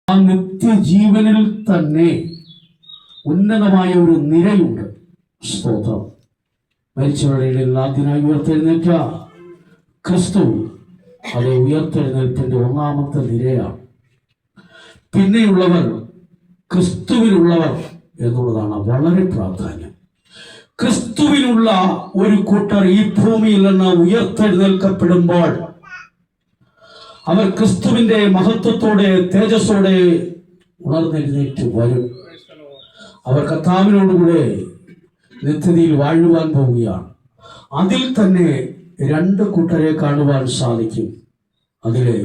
ആ നിത്യജീവനിൽ തന്നെ ഉന്നതമായ ഒരു നിരയുണ്ട്. സ്തോത്രം. മരിച്ചവരുടെ ആദ്യനായി ഉയർത്തെഴുന്നേറ്റ ക്രിസ്തു അത് ഉയർത്തെഴുന്നേൽപ്പിന്റെ ഒന്നാമത്തെ നിരയാണ്. പിന്നെയുള്ളവർ ക്രിസ്തുവിനുള്ളവർ എന്നുള്ളതാണ് വളരെ പ്രാധാന്യം. ക്രിസ്തുവിനുള്ള ഒരു കൂട്ടർ ഈ ഭൂമിയിൽ നിന്ന് ഉയർത്തെഴുന്നേൽക്കപ്പെടുമ്പോൾ അവർ ക്രിസ്തുവിന്റെ മഹത്വത്തോടെ തേജസ്സോടെ ഉണർന്നെഴുന്നേറ്റ് വരും. അവർ കർത്താവിനോടുകൂടെ നിത്യതയിൽ വാഴുവാൻ പോവുകയാണ്. അതിൽ തന്നെ രണ്ട് കൂട്ടരെ കാണുവാൻ സാധിക്കും. അതിലെ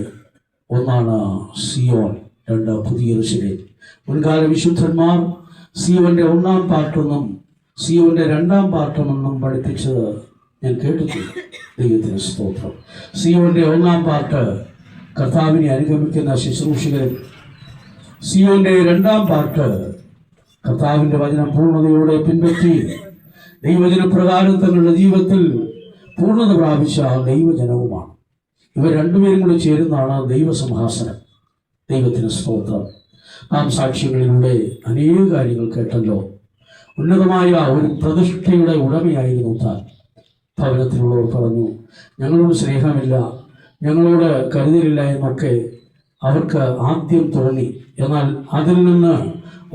ഒന്നാണ് സിയോൻ, രണ്ട് പുതിയ യെരൂശലേം. മുൻകാല വിശുദ്ധന്മാർ സിയോന്റെ ഒന്നാം പാർട്ടെന്നും സിയോന്റെ രണ്ടാം പാർട്ടെന്നും പഠിപ്പിച്ചത് ഞാൻ കേട്ടിട്ടുണ്ട്. ദൈവത്തിന് സ്തോത്രം. സിയോന്റെ ഒന്നാം പാർട്ട് കർത്താവിനെ അനുഗമിക്കുന്ന ശുശ്രൂഷകരും, സിയോന്റെ രണ്ടാം പാർട്ട് കർത്താവിന്റെ വചനം പൂർണ്ണതയോടെ പിൻപറ്റി ദൈവജന പ്രകാരം തങ്ങളുടെ ജീവിതത്തിൽ പൂർണ്ണത പ്രാപിച്ച ദൈവജനവുമാണ്. ഇവർ രണ്ടുപേരും കൂടി ചേരുന്നതാണ് ദൈവസിംഹാസനം. ദൈവത്തിന് സ്തോത്രം. നാം സാക്ഷ്യങ്ങളിലൂടെ അനേക കാര്യങ്ങൾ കേട്ടല്ലോ. ഉന്നതമായ ഒരു പ്രതിഷ്ഠയുടെ ഉടമയായിരുന്നു താൻ. ഭവനത്തിലുള്ളവർ പറഞ്ഞു, ഞങ്ങളോട് സ്നേഹമില്ല, ഞങ്ങളോട് കരുതലില്ല എന്നൊക്കെ അവർക്ക് ആദ്യം തോന്നി. എന്നാൽ അതിൽ നിന്ന്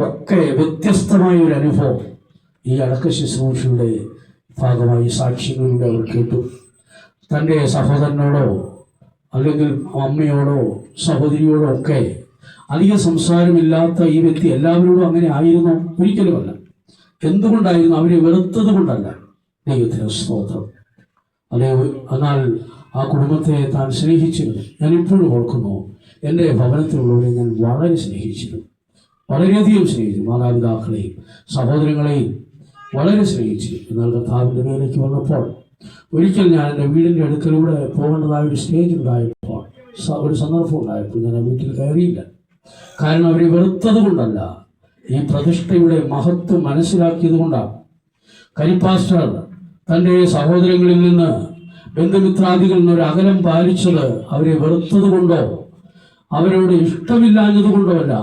ഒക്കെ വ്യത്യസ്തമായ ഒരു അനുഭവം ഈ അടക്ക ശുശ്രൂഷയുടെ ഭാഗമായി സാക്ഷ്യങ്ങളിലൂടെ അവർ കേട്ടു. തൻ്റെ സഹോദരനോടോ അല്ലെങ്കിൽ അമ്മയോടോ സഹോദരിയോടോ ഒക്കെ അധികം സംസാരമില്ലാത്ത ഈ വ്യക്തി എല്ലാവരോടും അങ്ങനെ ആയിരുന്നു? ഒരിക്കലുമല്ല. എന്തുകൊണ്ടായിരുന്നു? അവരെ വെറുത്തത് കൊണ്ടല്ല. ദൈവത്തിന് സ്തോത്രം. എന്നാൽ ആ കുടുംബത്തെ താൻ സ്നേഹിച്ചിരുന്നു. ഞാൻ ഇപ്പോഴും ഓർക്കുന്നു, എൻ്റെ ഭവനത്തിലുള്ളവരെ ഞാൻ വളരെ സ്നേഹിച്ചിരുന്നു, വളരെയധികം സ്നേഹിച്ചു. മാതാപിതാക്കളെയും സഹോദരങ്ങളെയും വളരെ സ്നേഹിച്ചു. എന്നാൽ കർത്താവിൻ്റെ വേലയ്ക്ക് വന്നപ്പോൾ ഒരിക്കൽ ഞാൻ എൻ്റെ വീടിൻ്റെ അടുക്കലൂടെ പോകേണ്ടതായ ഒരു സ്റ്റേജ് ഉണ്ടായപ്പോൾ, ഒരു സന്ദർഭം ഉണ്ടായപ്പോൾ ഞാൻ ആ വീട്ടിൽ കയറിയില്ല. കാരണം അവരെ വെറുത്തത് കൊണ്ടല്ല, ഈ പ്രതിഷ്ഠയുടെ മഹത്വം മനസ്സിലാക്കിയത് കൊണ്ടാണ്. കരിപ്പാസ്റ്റർ തൻ്റെ സഹോദരങ്ങളിൽ നിന്ന്, ബന്ധുമിത്രാദികളിൽ നിന്ന് ഒരു അകലം പാലിച്ചത് അവരെ വെറുത്തത് കൊണ്ടോ അവരോട് ഇഷ്ടമില്ലാഞ്ഞത് കൊണ്ടോ അല്ല.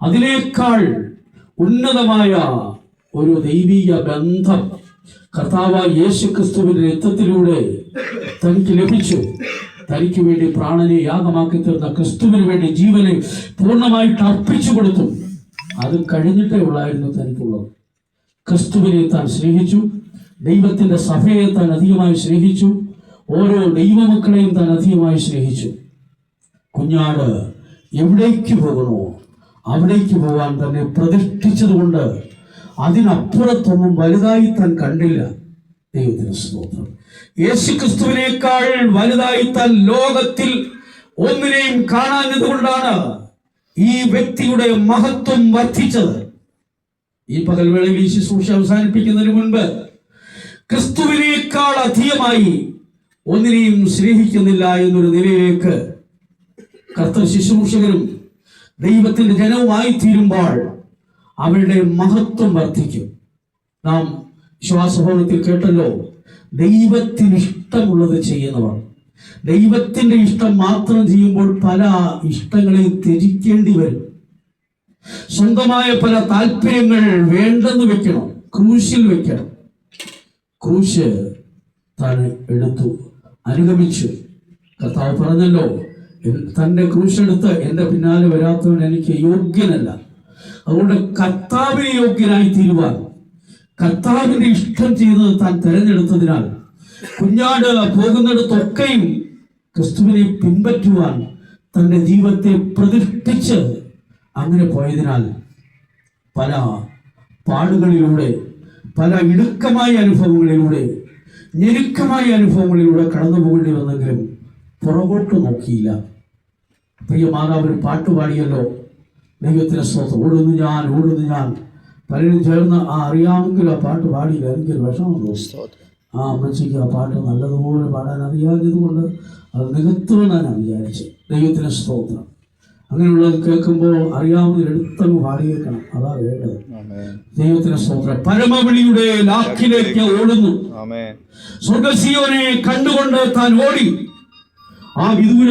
അതിനേക്കാൾ ഉന്നതമായ ഒരു ദൈവിക ബന്ധം കർത്താവായ യേശു ക്രിസ്തുവിന്റെ രക്തത്തിലൂടെ തനിക്ക് ലഭിച്ചു. തനിക്ക് വേണ്ടി പ്രാണനെ യാഗമാക്കി തീർന്ന ക്രിസ്തുവിന് വേണ്ടി ജീവനെ പൂർണ്ണമായിട്ട് അർപ്പിച്ചു കൊടുത്തു. അത് കഴിഞ്ഞിട്ടേ ഉള്ളായിരുന്നു തനിക്കുള്ളത്. ക്രിസ്തുവിനെ താൻ സ്നേഹിച്ചു, ദൈവത്തിന്റെ സഭയെ താൻ അധികമായി സ്നേഹിച്ചു, ഓരോ ദൈവമക്കളെയും താൻ അധികമായി സ്നേഹിച്ചു. കുഞ്ഞാട് എവിടേക്ക് പോകണോ അവിടേക്ക് പോകാൻ തന്നെ പ്രതിഷ്ഠിച്ചതുകൊണ്ട് അതിനപ്പുറത്തൊന്നും വലുതായി താൻ കണ്ടില്ല. ദൈവത്തിന് സ്തോത്രം. യേശു ക്രിസ്തുവിനേക്കാൾ വലുതായി താൻ ലോകത്തിൽ ഒന്നിനെയും കാണാഞ്ഞത് കൊണ്ടാണ് ഈ വ്യക്തിയുടെ മഹത്വം വർദ്ധിച്ചത്. ഈ പകൽവേളയിൽ ഈ ശുശ്രൂഷ അവസാനിപ്പിക്കുന്നതിന് മുൻപ് ക്രിസ്തുവിനേക്കാൾ അധികമായി ഒന്നിനെയും സ്നേഹിക്കുന്നില്ല എന്നൊരു നിലയിലേക്ക് കർത്തൃ ശുശ്രൂഷകരും ദൈവത്തിന്റെ ജനവുമായി തീരുമ്പോൾ അവരുടെ മഹത്വം വർദ്ധിക്കും. നാം വിശ്വാസഭവനത്തിൽ കേട്ടല്ലോ, ദൈവത്തിന് ഇഷ്ടമുള്ളത് ചെയ്യുന്നവർ. ദൈവത്തിന്റെ ഇഷ്ടം മാത്രം ചെയ്യുമ്പോൾ പല ഇഷ്ടങ്ങളെയും ത്യജിക്കേണ്ടി വരും. സ്വന്തമായ പല താല്പര്യങ്ങൾ വേണ്ടെന്ന് വെക്കണം, ക്രൂശിൽ വെക്കണം. ക്രൂശ് താൻ എടുത്തു, അനുഗമിച്ചു. കർത്താവ് പറഞ്ഞല്ലോ, തൻ്റെ ക്രൂശെടുത്ത് എൻ്റെ പിന്നാലെ വരാത്തവൻ എനിക്ക് യോഗ്യനല്ല. അതുകൊണ്ട് കർത്താവിന് യോഗ്യനായി തീരുവാൻ, കർത്താവിന്റെ ഇഷ്ടം ചെയ്ത് താൻ തിരഞ്ഞെടുത്തതിനാൽ കുഞ്ഞാട് പോകുന്നിടത്തൊക്കെയും ക്രിസ്തുവിനെ പിൻപറ്റുവാൻ തൻ്റെ ജീവിതത്തെ പ്രതിഷ്ഠിച്ച് അങ്ങനെ പോയതിനാൽ പല പാടുകളിലൂടെ, പല ഇടുക്കമായ അനുഭവങ്ങളിലൂടെ, ഞെരുക്കമായ അനുഭവങ്ങളിലൂടെ കടന്നു പോകേണ്ടി വന്നെങ്കിലും പുറകോട്ട് നോക്കിയില്ല. പ്രിയ മാതാവ് ഒരു പാട്ട് പാടിയല്ലോ, ദൈവത്തിന് സ്തോത്രം. ഓടുന്നു ഞാൻ. പലരും ചേർന്ന് അറിയാമെങ്കിൽ ആ പാട്ട് പാടിയില്ല. എനിക്കൊരു വിഷമം തോന്നി. ആ അമ്മച്ചിക്ക് ആ പാട്ട് നല്ലതുപോലെ പാടാൻ അറിയാഞ്ഞത് കൊണ്ട് അത് നികത്തുമെന്നാണ് വിചാരിച്ചത്. ദൈവത്തിന് സ്തോത്രം. അങ്ങനെയുള്ളത് കേൾക്കുമ്പോൾ അറിയാവുന്ന എടുത്തങ്ങ് പാടിയേക്കണം, അതാ വേണ്ടത്. ദൈവത്തിന് സ്തോത്രം. പരമവിളിയുടെ ലാക്കിലേക്ക് ഓടുന്നു. സ്വർഗ്ഗ സിയോനെ കണ്ടുകൊണ്ട് താൻ ഓടി. ആ വിദൂര